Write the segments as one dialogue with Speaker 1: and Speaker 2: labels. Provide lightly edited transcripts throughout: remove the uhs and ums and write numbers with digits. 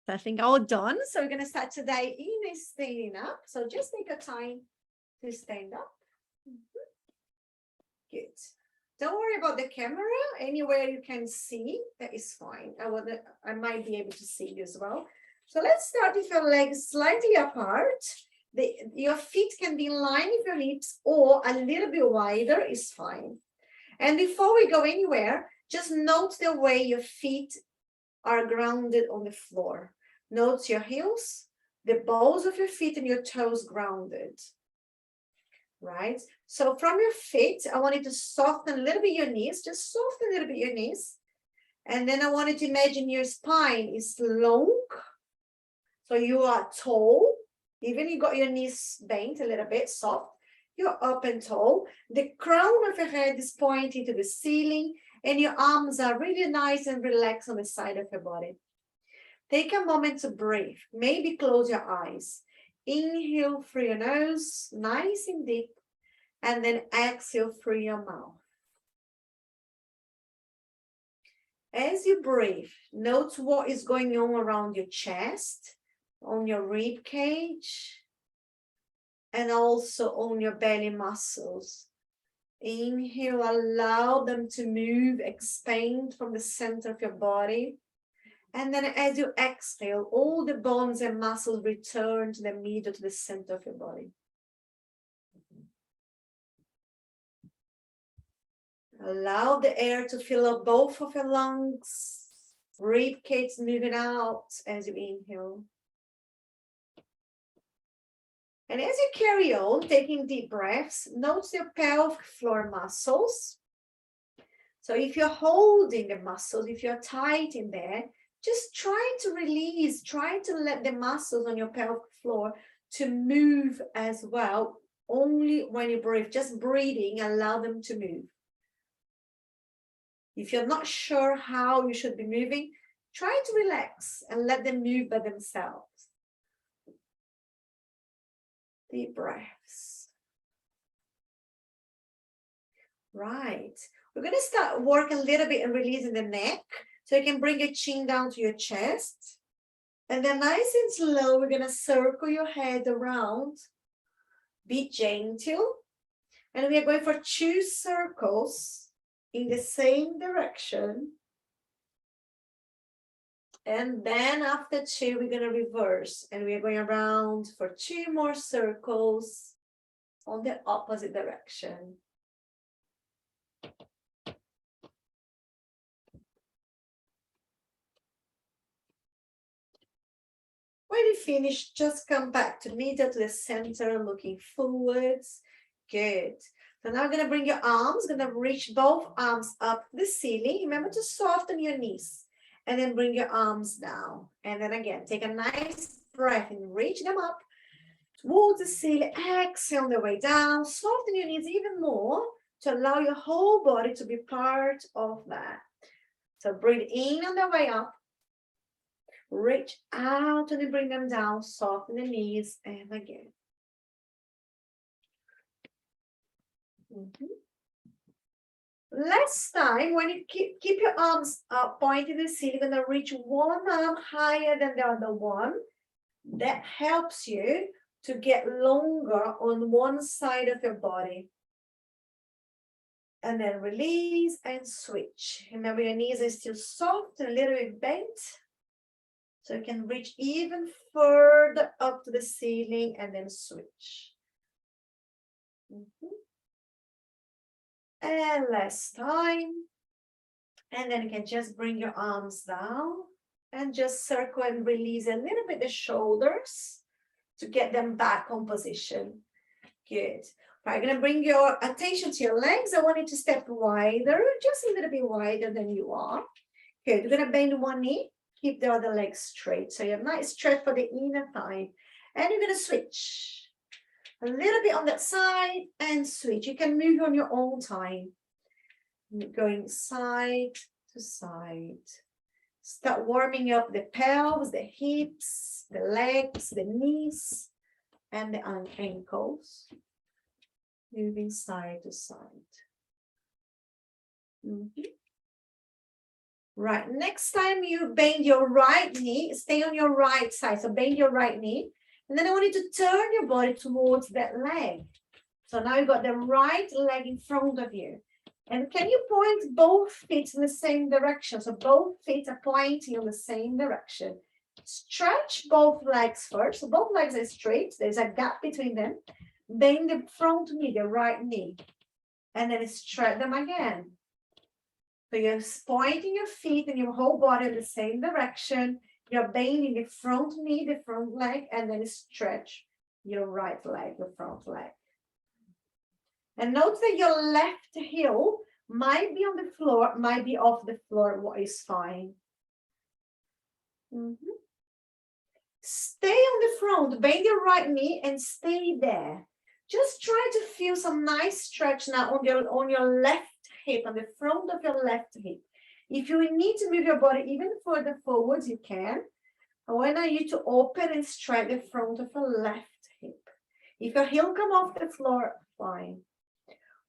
Speaker 1: I think all done. So we're going to start today in standing up. So just take a time to stand up. Good. Don't worry about the camera. Anywhere you can see, that is fine. I might be able to see you as well. So let's start with your legs slightly apart. Your feet can be in line with your hips or a little bit wider is fine. And before we go anywhere, just note the way your feet are grounded on the floor. Note your heels, the balls of your feet and your toes grounded. Right? So from your feet, I want you to soften a little bit your knees. Just soften a little bit your knees. And then I want you to imagine your spine is long. So you are tall. Even you got your knees bent a little bit, soft. You're up and tall. The crown of your head is pointing to the ceiling. And your arms are really nice and relaxed on the side of your body. Take a moment to breathe. Maybe close your eyes. Inhale through your nose, nice and deep, and then exhale through your mouth. As you breathe, note what is going on around your chest, on your rib cage, and also on your belly muscles. Inhale, allow them to move, expand from the center of your body. And then as you exhale, all the bones and muscles return to the middle, to the center of your body. Allow the air to fill up both of your lungs. Rib cage moving out as you inhale. And as you carry on, taking deep breaths, note your pelvic floor muscles. So if you're holding the muscles, if you're tight in there, just try to release, try to let the muscles on your pelvic floor to move as well. Only when you breathe, just breathing, allow them to move. If you're not sure how you should be moving, try to relax and let them move by themselves. Deep breaths. Right. We're going to start working a little bit and releasing the neck. So you can bring your chin down to your chest. And then nice and slow, we're going to circle your head around. Be gentle. And we are going for 2 circles in the same direction. And then after 2, we're going to reverse. And we are going around for 2 more circles on the opposite direction. When you finish, just come back to middle, to the center, looking forwards. Good. So now we're going to bring your arms, going to reach both arms up the ceiling. Remember to soften your knees. And then bring your arms down. And then again, take a nice breath and reach them up towards the ceiling. Exhale on the way down. Soften your knees even more to allow your whole body to be part of that. So breathe in on the way up. Reach out and then bring them down. Soften the knees and again. Last time, when you keep your arms up, pointing to the ceiling, you're going to reach one arm higher than the other one. That helps you to get longer on one side of your body. And then release and switch. Remember, your knees are still soft and a little bit bent. So you can reach even further up to the ceiling and then switch. And last time. And then you can just bring your arms down and just circle and release a little bit the shoulders to get them back on position. Good. I'm going to bring your attention to your legs. I want you to step wider, just a little bit wider than you are. Good. You're going to bend one knee. Keep the other leg straight. So you have a nice stretch for the inner thigh. And you're going to switch. A little bit on that side and switch. You can move on your own time. Going side to side. Start warming up the pelvis, the hips, the legs, the knees, and the ankles. Moving side to side. Right, next time you bend your right knee, stay on your right side. So bend your right knee. And then I want you to turn your body towards that leg. So now you've got the right leg in front of you. And can you point both feet in the same direction? So both feet are pointing in the same direction. Stretch both legs first. So both legs are straight. There's a gap between them. Bend the front knee, the right knee. And then stretch them again. So you're pointing your feet and your whole body in the same direction. You're bending the front knee, the front leg, and then stretch your right leg, the front leg. And note that your left heel might be on the floor, might be off the floor, what is fine. Stay on the front, bend your right knee and stay there. Just try to feel some nice stretch now on your left hip, on the front of your left hip. If you need to move your body even further forwards, you can. I want you to open and stretch the front of your left hip. If your heel come off the floor, fine.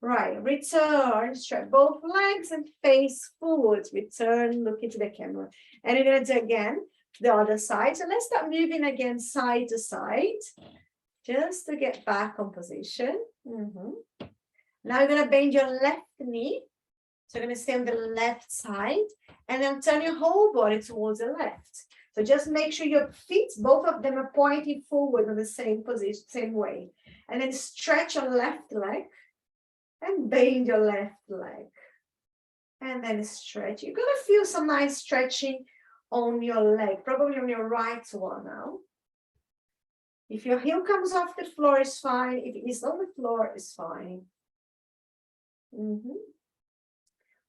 Speaker 1: Right, return, stretch both legs and face forwards. Return, look into the camera. And you're gonna do again the other side. So let's start moving again side to side, just to get back on position. Now you're gonna bend your left knee. So you're gonna stay on the left side and then turn your whole body towards the left. So just make sure your feet, both of them are pointing forward in the same position, same way. And then stretch your left leg. And bend your left leg. And then stretch. You're going to feel some nice stretching on your leg, probably on your right one now. If your heel comes off the floor, it's fine. If it is on the floor, it's fine.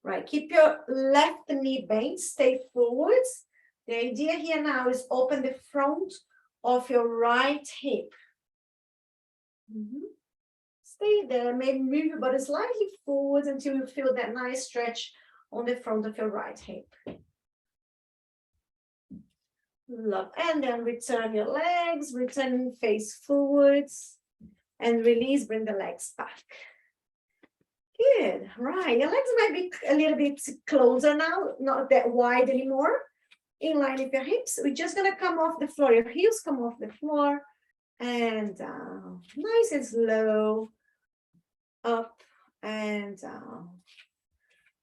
Speaker 1: Right, keep your left knee bent, stay forwards. The idea here now is open the front of your right hip. Stay there, maybe move your body slightly forward until you feel that nice stretch on the front of your right hip. Love. And then return your legs, return face forwards, and release, bring the legs back. Good, right. Your legs might be a little bit closer now, not that wide anymore. In line with your hips. We're just gonna come off the floor. Your heels come off the floor and down. Nice and slow. Up and down.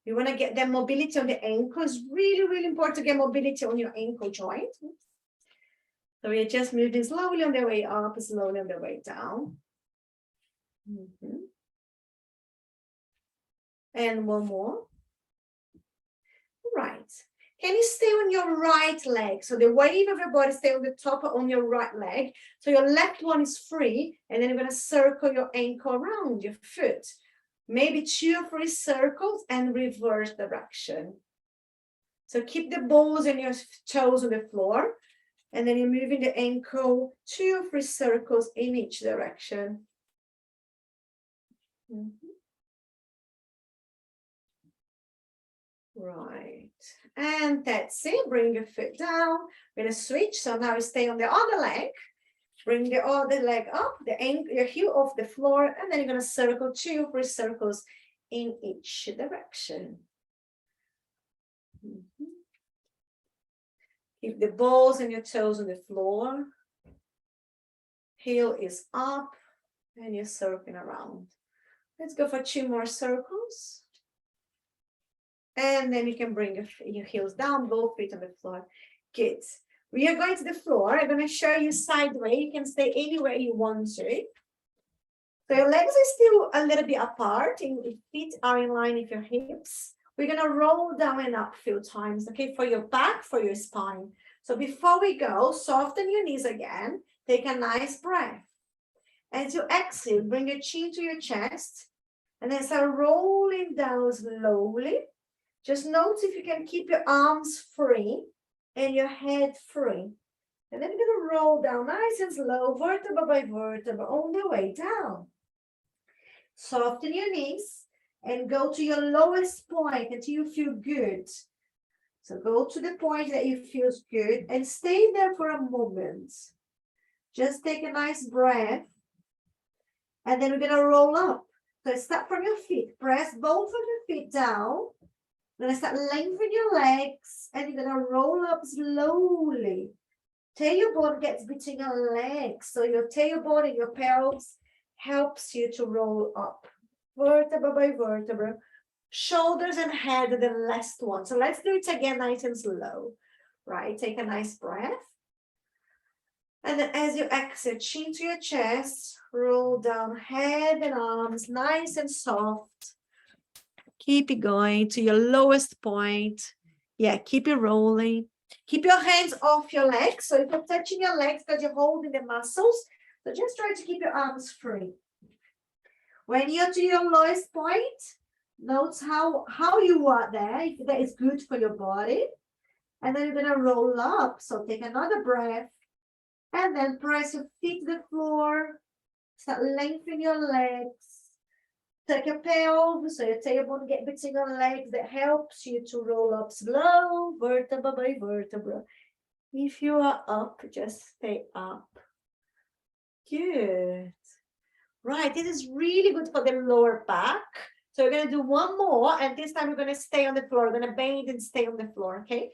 Speaker 1: You want to get that mobility on the ankle. It's really, really important to get mobility on your ankle joint. So we're just moving slowly on the way up, slowly on the way down. And one more. Right. Can you stay on your right leg? So the weight of your body stay on the top on your right leg. So your left one is free. And then you're going to circle your ankle around your foot. Maybe 2 or 3 circles and reverse direction. So keep the balls and your toes on the floor. And then you're moving the ankle 2 or 3 circles in each direction. Right, and that's it. Bring your foot down. We're gonna switch. So now you stay on the other leg. Bring the other leg up, your heel off the floor, and then you're gonna circle 2 or 3 circles in each direction. Keep the balls and your toes on the floor. Heel is up, and you're circling around. Let's go for 2 more circles. And then you can bring your heels down, both feet on the floor. Good. We are going to the floor. I'm going to show you sideways. You can stay anywhere you want to. So your legs are still a little bit apart. And your feet are in line with your hips. We're going to roll down and up a few times, okay, for your back, for your spine. So before we go, soften your knees again. Take a nice breath. As you exhale, bring your chin to your chest. And then start rolling down slowly. Just notice if you can keep your arms free and your head free. And then you're going to roll down nice and slow, vertebra by vertebra, on the way down. Soften your knees and go to your lowest point until you feel good. So go to the point that you feel good and stay there for a moment. Just take a nice breath. And then we're going to roll up. So start from your feet. Press both of your feet down. You're gonna start lengthening your legs and you're gonna roll up slowly. Tailbone gets between your legs. So your tailbone and your pelvis helps you to roll up. Vertebra by vertebra. Shoulders and head are the last one. So let's do it again, nice and slow. Right? Take a nice breath. And then as you exhale, chin to your chest, roll down head and arms, nice and soft. Keep it going to your lowest point. Yeah, keep it rolling. Keep your hands off your legs. So if you're touching your legs because you're holding the muscles, so just try to keep your arms free. When you're to your lowest point, notice how you are there, if that is good for your body. And then you're gonna roll up. So take another breath. And then press your feet to the floor. Start lengthening your legs. Take your pelvis, so your tailbone get between your legs. That helps you to roll up slow, vertebra by vertebra. If you are up, just stay up. Good. Right, this is really good for the lower back. So we're gonna do one more, and this time we're gonna stay on the floor. We're gonna bend and stay on the floor, okay?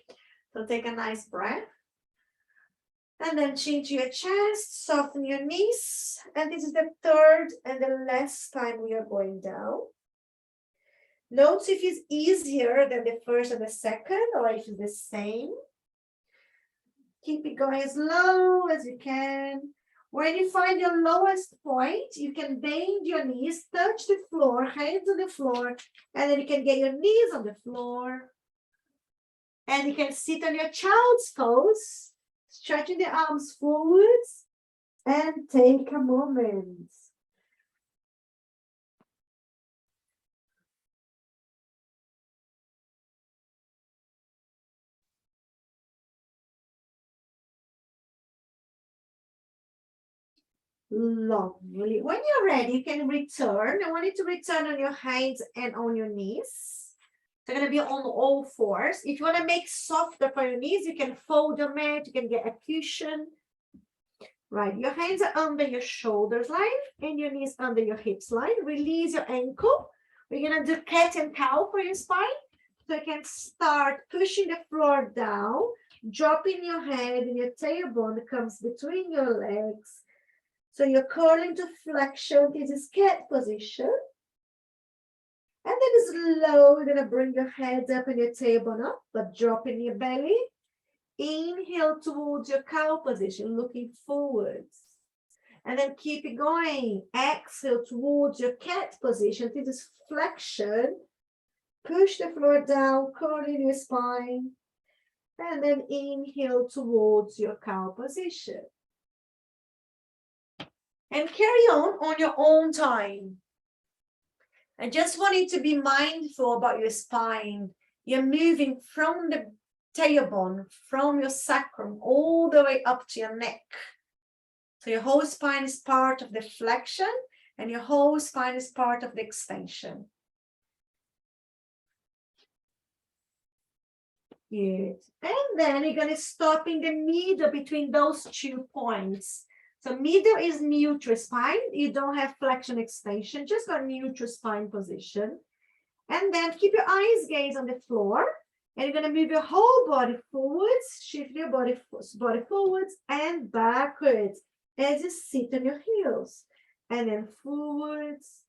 Speaker 1: So take a nice breath. And then chin to your chest, soften your knees. And this is the third and the last time we are going down. Notice if it's easier than the first and the second, or if it's the same. Keep it going as low as you can. When you find your lowest point, you can bend your knees, touch the floor, hands on the floor, and then you can get your knees on the floor. And you can sit on your child's pose, stretching the arms forwards, and take a moment. Lovely. When you're ready, you can return. I want you to return on your hands and on your knees. They're going to be on all fours. If you want to make softer for your knees, you can fold your mat. You can get a cushion. Right. Your hands are under your shoulders line and your knees under your hips line. Release your ankle. We're going to do cat and cow for your spine. So you can start pushing the floor down, dropping your head, and your tailbone comes between your legs. So you're curling to flexion. This is cat position. And then slow, you're going to bring your head up and your tailbone up, but dropping your belly. Inhale towards your cow position, looking forwards. And then keep it going. Exhale towards your cat position. This is flexion. Push the floor down, curling your spine. And then inhale towards your cow position. And carry on your own time. I just want you to be mindful about your spine. You're moving from the tailbone, from your sacrum, all the way up to your neck. So your whole spine is part of the flexion, and your whole spine is part of the extension. Good. And then you're going to stop in the middle between those 2 points. So middle is neutral spine. You don't have flexion extension, just got neutral spine position. And then keep your eyes gaze on the floor. And you're going to move your whole body forwards, shift your body forwards and backwards as you sit on your heels. And then forwards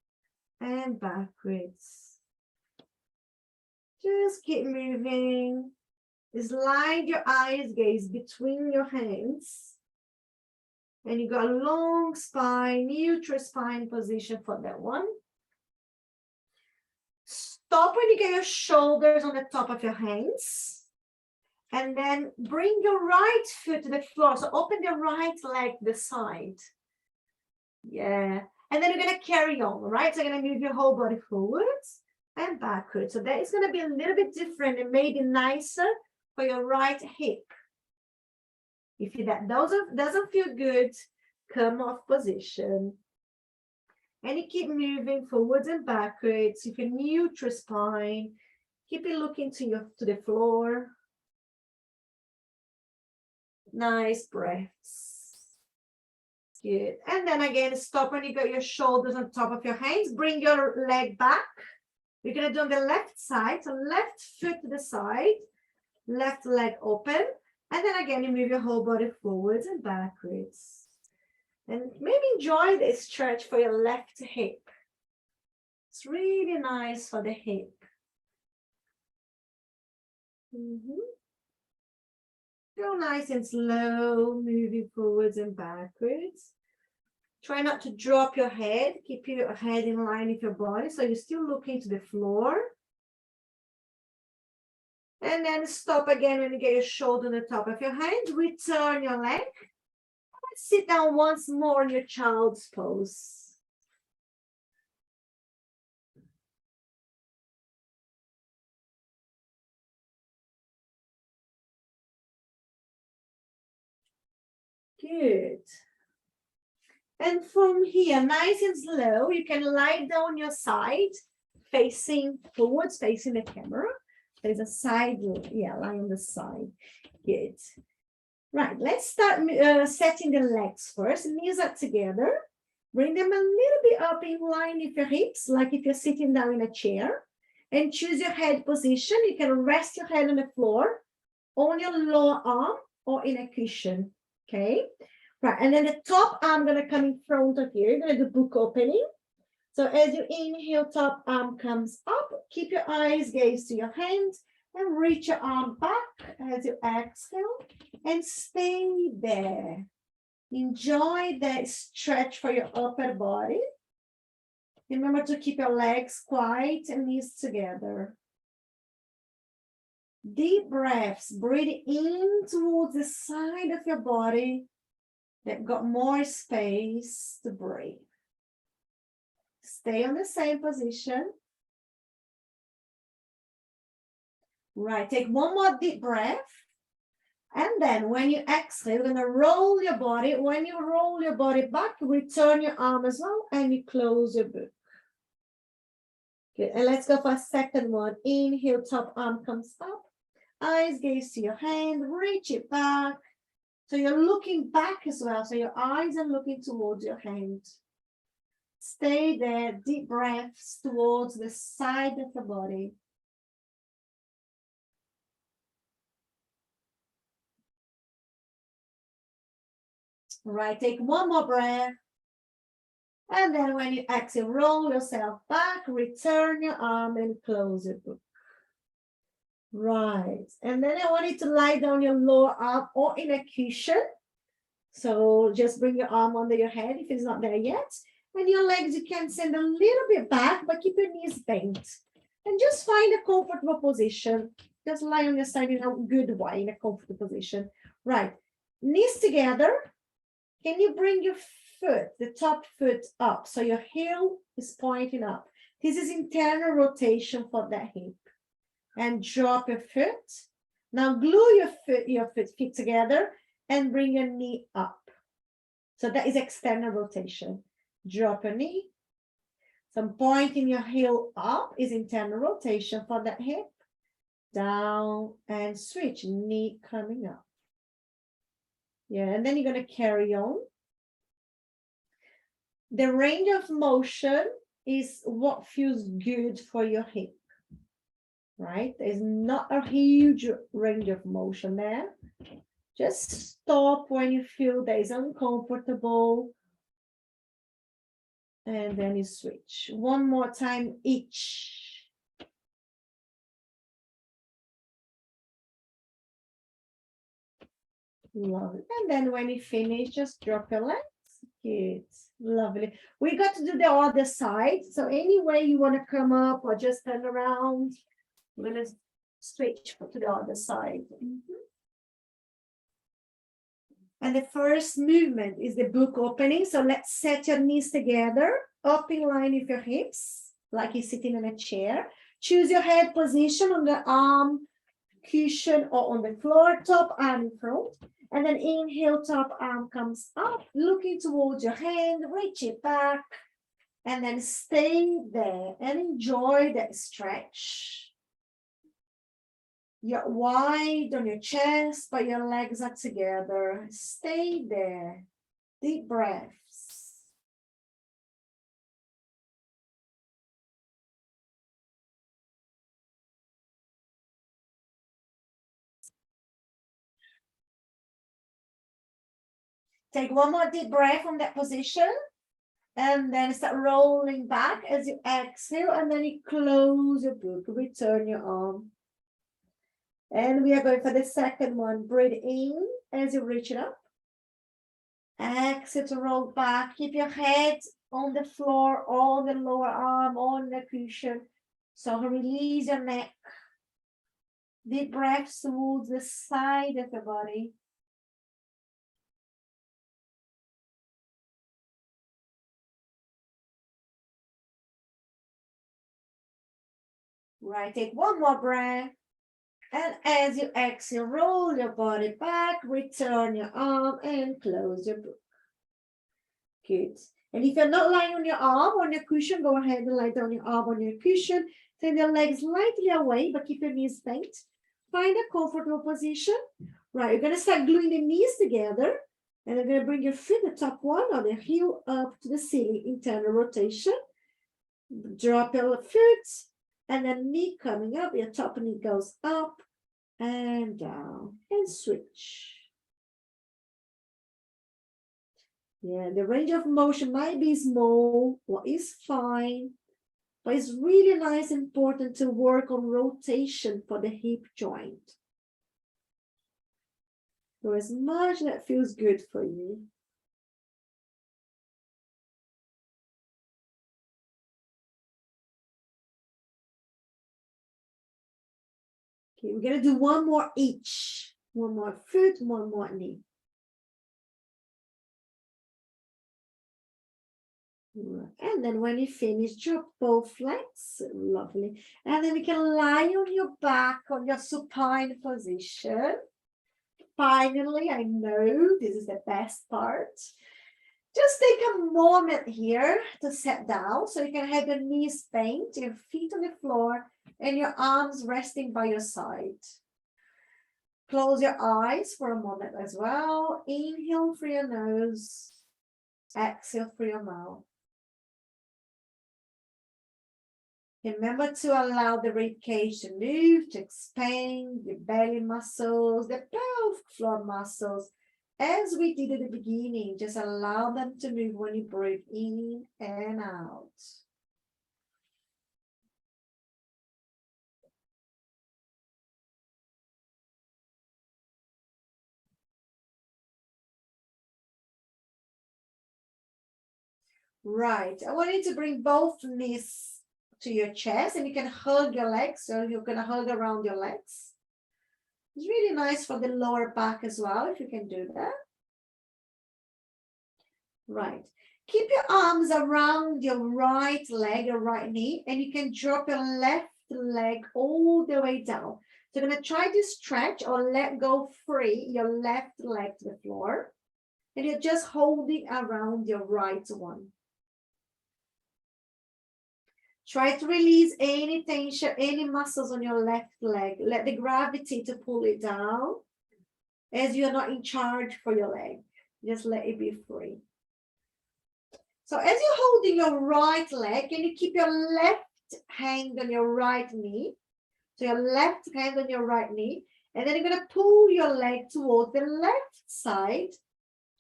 Speaker 1: and backwards. Just keep moving. Slide your eyes gaze between your hands. And you got a long spine, neutral spine position for that one. Stop when you get your shoulders on the top of your hands. And then bring your right foot to the floor. So open your right leg to the side. Yeah. And then you're going to carry on, right? So you're going to move your whole body forwards and backwards. So that is going to be a little bit different and maybe nicer for your right hip. If that doesn't feel good, come off position. And you keep moving forwards and backwards. If you're neutral spine, keep it looking to the floor. Nice breaths. Good. And then again, stop when you got your shoulders on top of your hands. Bring your leg back. We're going to do on the left side. So left foot to the side, left leg open. And then again, you move your whole body forwards and backwards. And maybe enjoy the stretch for your left hip. It's really nice for the hip. Go nice and slow, moving forwards and backwards. Try not to drop your head. Keep your head in line with your body. So you're still looking to the floor. And then stop again when you get your shoulder on the top of your hand. Return your leg. And sit down once more in your child's pose. Good. And from here, nice and slow, you can lie down your side, facing forwards, facing the camera. There's a side, yeah, lie on the side. Good. Right, let's start setting the legs first. Knees are together. Bring them a little bit up in line with your hips, like if you're sitting down in a chair. And choose your head position. You can rest your head on the floor, on your lower arm, or in a cushion. Okay, right, and then the top arm going to come in front of you. You're going to do book opening. So as you inhale, top arm comes up. Keep your eyes gaze to your hands and reach your arm back as you exhale and stay there. Enjoy that stretch for your upper body. Remember to keep your legs quiet and knees together. Deep breaths, breathe in towards the side of your body that got more space to breathe. Stay on the same position. Right, take one more deep breath. And then when you exhale, you're going to roll your body. When you roll your body back, return your arm as well, and you close your book. Good, and let's go for a second one. Inhale, top arm comes up. Eyes gaze to your hand, reach it back. So you're looking back as well. So your eyes are looking towards your hand. Stay there, deep breaths towards the side of the body. Right, take one more breath. And then when you exhale, roll yourself back, return your arm and close your book. Right, and then I want you to lie down your lower arm or in a cushion. So just bring your arm under your head if it's not there yet. And your legs, you can send a little bit back, but keep your knees bent. And just find a comfortable position. Just lie on your side in a good way, in a comfortable position. Right, knees together. Can you bring your foot, the top foot up? So your heel is pointing up. This is internal rotation for that hip. And drop your foot. Now glue your feet together and bring your knee up. So that is external rotation. Drop your knee. Some pointing your heel up is internal rotation for that hip. Down and switch, knee coming up. Yeah, and then you're going to carry on. The range of motion is what feels good for your hip. Right? There's not a huge range of motion there. Just stop when you feel that is uncomfortable. And then you switch. One more time each. Lovely. And then when you finish, just drop your legs. Good. Lovely. We got to do the other side. So any way you want to come up or just turn around. We're going to switch to the other side. And the first movement is the book opening. So let's set your knees together, up in line with your hips, like you're sitting in a chair. Choose your head position on the arm, cushion, or on the floor, top arm in front. And then inhale, top arm comes up, looking towards your hand, reach it back. And then stay there and enjoy that stretch. You're wide on your chest, but your legs are together. Stay there. Deep breaths. Take one more deep breath from that position. And then start rolling back as you exhale. And then you close your book. Return your arm. And we are going for the second one. Breathe in as you reach it up. Exhale to roll back. Keep your head on the floor, on the lower arm, on the cushion. So release your neck. Deep breaths towards the side of the body. Right, take one more breath. And as you exhale, roll your body back, return your arm, and close your book. Good. And if you're not lying on your arm, on your cushion, go ahead and lie down your arm on your cushion. Turn your legs slightly away, but keep your knees bent. Find a comfortable position. Right, you're going to start gluing the knees together. And you're going to bring your feet, the top one, or the heel up to the ceiling, internal rotation. Drop your foot. And then knee coming up, your top knee goes up and down and switch. Yeah, the range of motion might be small, what is fine, but it's really nice and important to work on rotation for the hip joint. So as much that feels good for you. Okay, we're going to do one more each. One more foot, one more knee. And then when you finish, drop both legs. Lovely. And then you can lie on your back on your supine position. Finally, I know this is the best part. Just take a moment here to sit down so you can have your knees bent, your feet on the floor, and your arms resting by your side. Close your eyes for a moment as well. Inhale through your nose. Exhale through your mouth. Remember to allow the rib cage to move, to expand the belly muscles, the pelvic floor muscles. As we did at the beginning, just allow them to move when you breathe in and out. Right, I want you to bring both knees to your chest and you can hug your legs. So you're going to hug around your legs. It's really nice for the lower back as well, if you can do that. Right. Keep your arms around your right leg, your right knee, and you can drop your left leg all the way down. So you're going to try to stretch or let go free your left leg to the floor. And you're just holding around your right one. Try to release any tension, any muscles on your left leg. Let the gravity to pull it down as you're not in charge for your leg. Just let it be free. So as you're holding your right leg, can you keep your left hand on your right knee? So your left hand on your right knee. And then you're going to pull your leg towards the left side,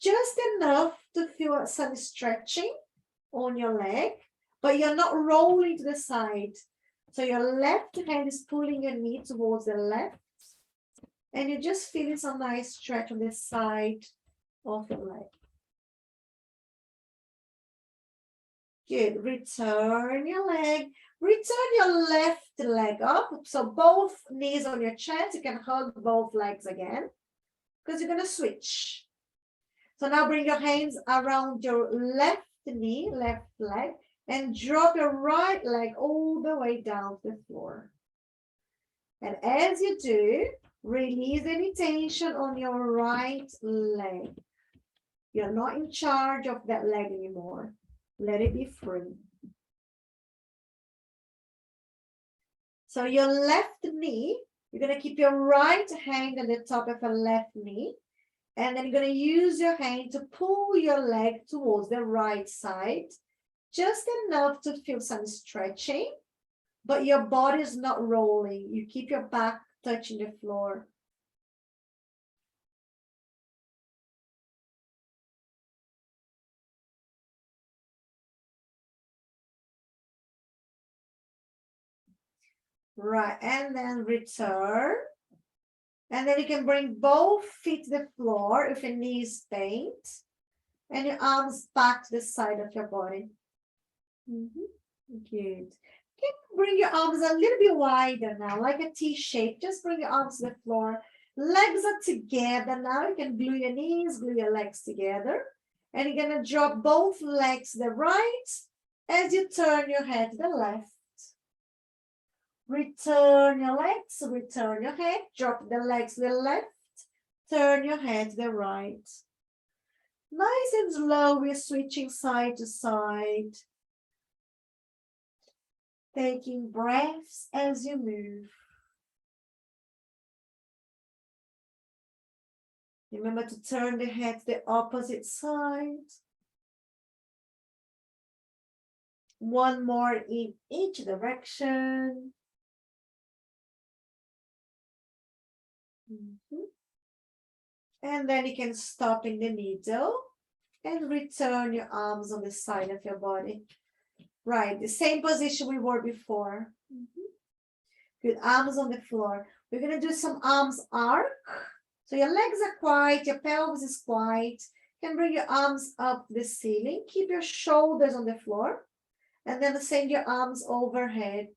Speaker 1: just enough to feel some stretching on your leg. But you're not rolling to the side. So your left hand is pulling your knee towards the left. And you're just feeling some nice stretch on the side of your leg. Good. Return your leg. Return your left leg up. So both knees on your chest. You can hug both legs again. Because you're going to switch. So now bring your hands around your left knee, left leg. And drop your right leg all the way down to the floor. And as you do, release any tension on your right leg. You're not in charge of that leg anymore. Let it be free. So your left knee, you're going to keep your right hand on the top of your left knee. And then you're going to use your hand to pull your leg towards the right side. Just enough to feel some stretching, but your body is not rolling. You keep your back touching the floor. Right, and then return. And then you can bring both feet to the floor if your knees bent. And your arms back to the side of your body. Good. You can bring your arms a little bit wider now, like a T shape. Just bring your arms to the floor. Legs are together now. You can glue your knees, glue your legs together. And you're going to drop both legs to the right as you turn your head to the left. Return your legs, return your head, drop the legs to the left, turn your head to the right. Nice and slow, we're switching side to side. Taking breaths as you move. Remember to turn the head to the opposite side. One more in each direction. And then you can stop in the middle and return your arms on the side of your body. Right, the same position we were before. Good, arms on the floor. We're going to do some arms arc. So your legs are quiet, your pelvis is quiet. You can bring your arms up the ceiling. Keep your shoulders on the floor. And then send your arms overhead.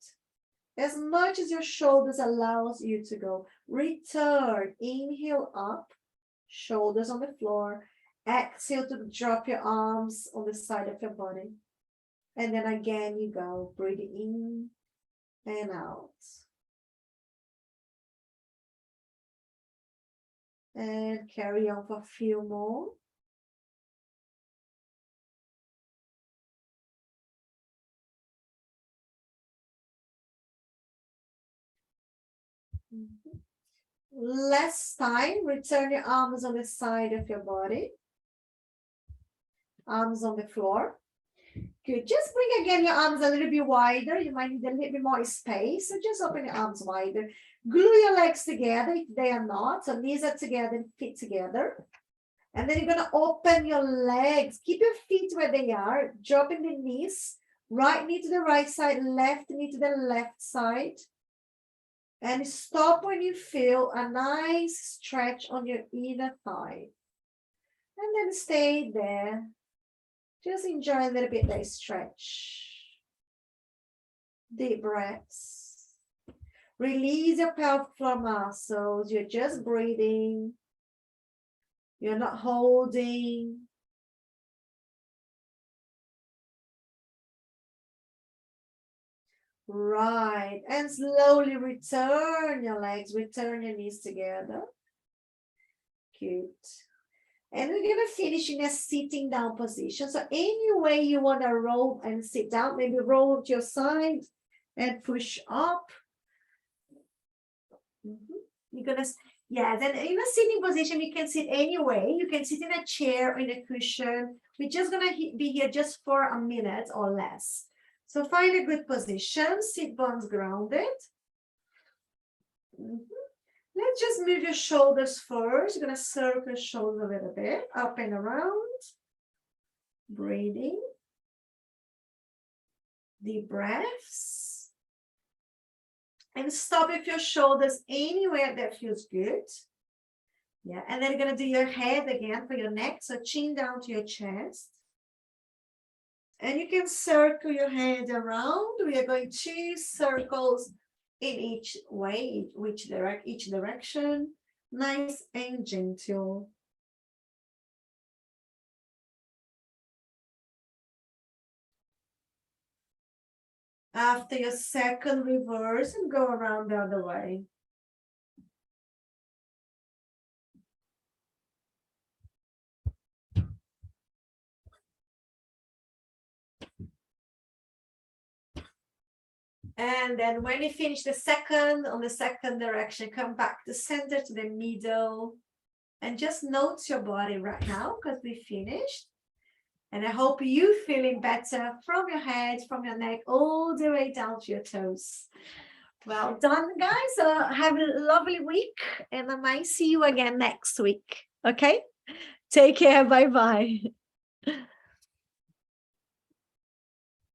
Speaker 1: As much as your shoulders allows you to go. Return, inhale up, shoulders on the floor. Exhale to drop your arms on the side of your body. And then again you go, breathing in and out. And carry on for a few more. Last time, return your arms on the side of your body. Arms on the floor. Good. Just bring again your arms a little bit wider. You might need a little bit more space. So just open your arms wider. Glue your legs together if they are not. So knees are together and feet together. And then you're going to open your legs. Keep your feet where they are. Dropping the knees. Right knee to the right side. Left knee to the left side. And stop when you feel a nice stretch on your inner thigh. And then stay there. Just enjoy a little bit that stretch. Deep breaths. Release your pelvic floor muscles. You're just breathing. You're not holding. Right. And slowly return your legs. Return your knees together. Good. And we're going to finish in a sitting down position. So any way you want to roll and sit down, maybe roll to your side and push up. You're going to, then in a sitting position, you can sit any way. You can sit in a chair or in a cushion. We're just going to be here just for a minute or less. So find a good position, sit bones grounded. Let's just move your shoulders first. You're going to circle your shoulders a little bit, up and around. Breathing. Deep breaths. And stop with your shoulders anywhere that feels good. Yeah, and then you're going to do your head again for your neck. So chin down to your chest. And you can circle your head around. We are going 2 circles in each way, each direction. Nice and gentle. After your second reverse, and go around the other way. And then when you finish the second, on the second direction, come back to center, to the middle. And just note your body right now, because we finished. And I hope you're feeling better from your head, from your neck, all the way down to your toes. Well done, guys. So have a lovely week. And I might see you again next week. Okay? Take care. Bye-bye.